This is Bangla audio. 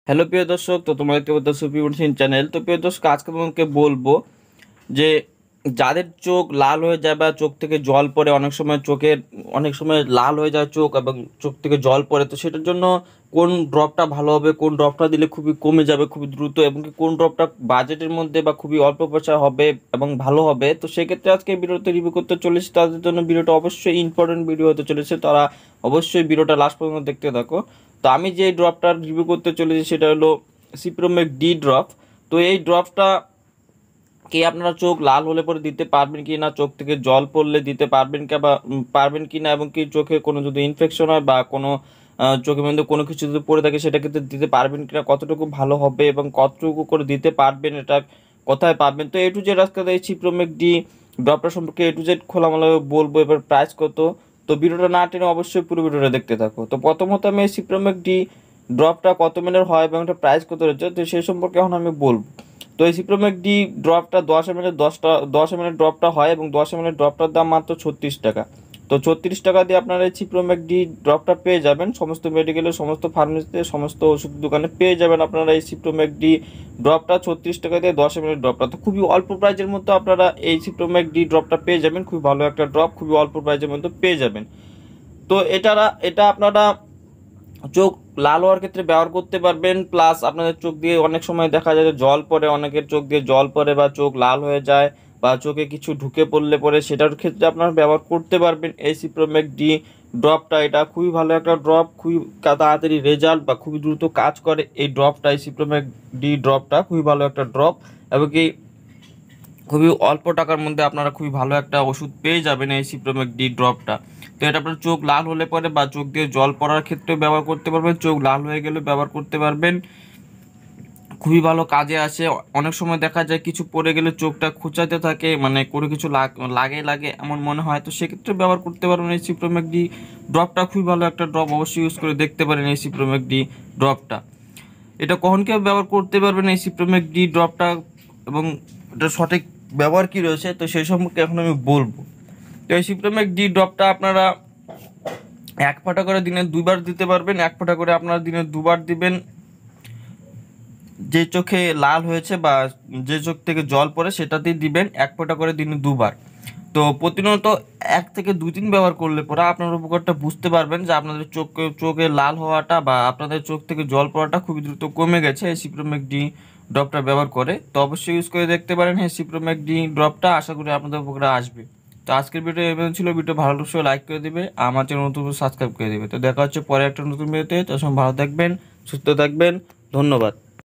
হ্যালো প্রিয় দর্শক, তো তোমরা দেখতে পাচ্ছ সুপি মেডিসিন চ্যানেল। তো প্রিয় দর্শক, আজকে তোমাকে বলবো যে যাদের চোখ লাল হয়ে যায় বা চোখ থেকে জল পড়ে, অনেক সময় লাল হয়ে যায় চোখ এবং চোখ থেকে জল পড়ে, তো সেটার জন্য কোন ড্রপটা ভালো হবে, কোন ড্রপটা দিলে খুবই কমে যাবে খুবই দ্রুত, এবং কি কোন ড্রপটা বাজেটের মধ্যে বা খুবই অল্প পয়সা হবে এবং ভালো হবে, তো সেক্ষেত্রে আজকে ভিডিওতে রিভিউ করতে চলেছি। তাদের জন্য ভিডিওটা অবশ্যই ইম্পর্টেন্ট ভিডিও হতে চলেছে, তারা অবশ্যই ভিডিওটা লাস্ট পর্যন্ত দেখতে থাকো। তো আমি যে ড্রপটার রিভিউ করতে চলেছি সেটা হলো সিপ্রোমেক ডি ড্রপ। তো এই ড্রপটা কি আপনারা চোখ লাল হলে পরে দিতে পারবেন কি না, চোখ থেকে জল পড়লে দিতে পারবেন কি বা পারবেন কি না, এবং কি চোখে কোনো যদি ইনফেকশন হয় বা কোনো চোখের মধ্যে কোনো কিছু যদি পড়ে থাকে সেটা কিন্তু দিতে পারবেন কিনা, কতটুকু ভালো হবে এবং কতটুকু করে দিতে পারবেন, এটা কোথায় পাবেন। তো A to Z আজকে এই সিপ্রোমেক ডি ড্রপটা সম্পর্কে A to Z খোলামেলাভাবে বলবো। এবার প্রাইস কত, তো ভিডিওটা না টেনে অবশ্যই পুরো ভিডিওটা দেখতে থাকো। তো প্রথমত আমি এই সিপ্রোমেক ডি ড্রপটা কত মিলের হয় এবং এটা প্রাইস কত রয়েছে, তো সেই সম্পর্কে এখন আমি বলবো। তো এই সিপ্রোমেক ডি ড্রপটা 10 ml ড্রপটা হয় এবং 10 ml ড্রপটার দাম মাত্র 36 টাকা। তো 36 টাকা দিয়ে আপনারা এই সিপ্রোমেক ডি ড্রপটা পেয়ে যাবেন সমস্ত মেডিকেলে, সমস্ত ফার্মেসিতে, সমস্ত ওষুধ দোকানে পেয়ে যাবেন আপনারা এই সিপ্রোমেক ডি ড্রপটা 36 টাকা দিয়ে 10 ml ড্রপটা। তো খুবই অল্প প্রাইজের মধ্যে আপনারা এই সিপ্রোমেক ডি ড্রপটা পেয়ে যাবেন, খুবই ভালো একটা ড্রপ, খুবই অল্প প্রাইজের মধ্যে পেয়ে যাবেন। তো এটা আপনারা চোখ লাল হওয়ার ক্ষেত্রে ব্যবহার করতে পারবেন, প্লাস আপনাদের চোখ দিয়ে অনেক সময় দেখা যায় যে জল পড়ে, অনেকের চোখ দিয়ে জল পড়ে বা চোখ লাল হয়ে যায় বা চোখে কিছু ঢুকে পড়লে পরে সেটার ক্ষেত্রে আপনারা ব্যবহার করতে পারবেন এই সিপ্রোমেক ডি ড্রপটা। এটা খুবই ভালো একটা ড্রপ, খুবই তাড়াতাড়ি রেজাল্ট বা খুবই দ্রুত কাজ করে এই ড্রপটা। এই সিপ্রোমেক ডি ড্রপটা খুবই ভালো একটা ড্রপ এবং কি খুবই অল্প টাকার মধ্যে আপনারা খুবই ভালো একটা ওষুধ পেয়ে যাবেন এই সিপ্রোমেক ডি ড্রপটা। তো এটা আপনার চোখ লাল হলে পরে বা চোখ দিয়ে জল পড়ার ক্ষেত্রেও ব্যবহার করতে পারবেন, চোখ লাল হয়ে গেলেও ব্যবহার করতে পারবেন, খুবই ভালো কাজে আসে। অনেক সময় দেখা যায় কিছু পড়ে গেলে চোখটা খোঁচাতে থাকে, মানে কোনো কিছু লাগে লাগে এমন মনে হয়, তো সেক্ষেত্রে ব্যবহার করতে পারবেন এই সিপ্রোমেক ডি ড্রপটা। খুবই ভালো একটা ড্রপ, অবশ্যই ইউজ করে দেখতে পারেন এই সিপ্রোমেক ডি ড্রপটা। এটা কখন কেউ ব্যবহার করতে পারবেন এই সিপ্রোমেক ডি ড্রপটা এবং এটা সঠিক ব্যবহার কি রয়েছে, তো সেই সম্পর্কে এখন আমি বলবো। তো এই সিপ্রোমেক ডি ড্রপটা আপনারা 1 ফোঁটা করে দিনে 2বার দিতে পারবেন, 1 ফোঁটা করে আপনারা দিনে 2বার দিবেন। যে চোখে লাল হয়েছে বা যে চোখ থেকে জল পড়ে সেটাতেই দিবেন 1 ফোঁটা করে দিনে 2বার। তো প্রতিনিয়ত 1 থেকে 2 দিন ব্যবহার করলে পরে আপনার উপকারটা বুঝতে পারবেন যে আপনাদের চোখে লাল হওয়াটা বা আপনাদের চোখ থেকে জল পড়াটা খুবই দ্রুত কমে গেছে এই সিপ্রোমেক ডি ড্রপটা ব্যবহার করে। তো অবশ্যই ইউজ করে দেখতে পারেন এই সিপ্রোমেক ডি ড্রপটা, আশা করি আপনাদের উপকারে আসবে। তো আজকের ভিডিও এমন ছিল, ভিডিও ভালো লাগলে লাইক করে দিবে, আমার চ্যানেল নতুন সাবস্ক্রাইব করে দিবে। তো দেখা হচ্ছে পরে একটা নতুন ভিডিওতে, তখন ভালো থাকবেন, সুস্থ থাকবেন, ধন্যবাদ।